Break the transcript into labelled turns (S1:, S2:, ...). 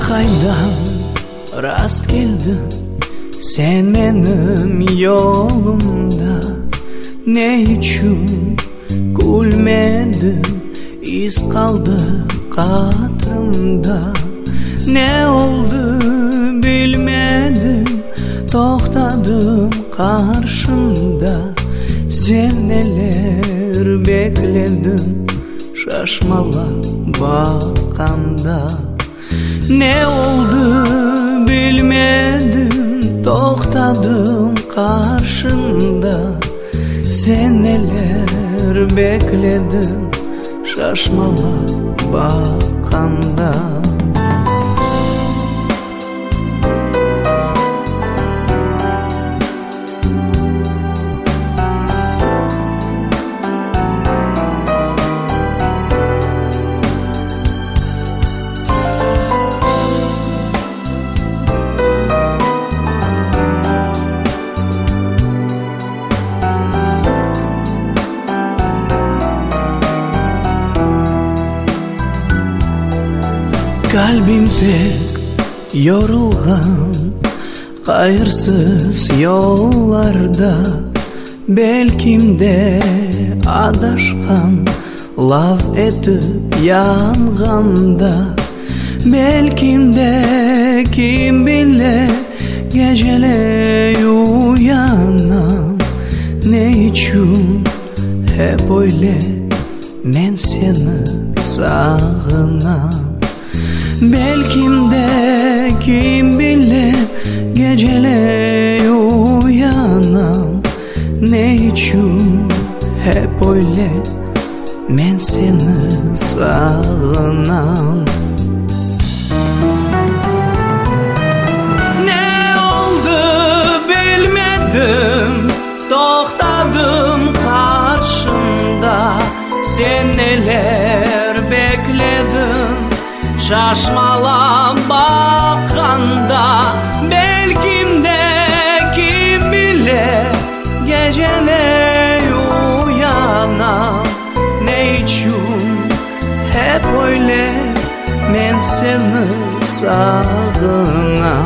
S1: Kaydan rast geldin sen benim yolumda. Ne için gülmedin, iz kaldı hatırımda. Ne oldu bilmedim, toxtadım karşında. Sen neler bekledin şaşmala bakanda. Ne oldu bilmedim, toxtadım karşında. Sen neler bekledin şaşmala bakanda. Kalbim pek yorulgan hayırsız yollarda. Belkim de adaşkan laf etip yanganda. Belkim de kim bilir gecele uyanam. Ne için hep öyle men seni sağınam. Belkim de kim bilir gecele uyanam. Ne için hep öyle men seni sağınam. Ne oldu bilmedim, toxtadım karşında. Sen neler bekledin şaşmala bakanda. Belkim de kim bilir gecele uyanam. Ne için hep öyle men seni sağınam.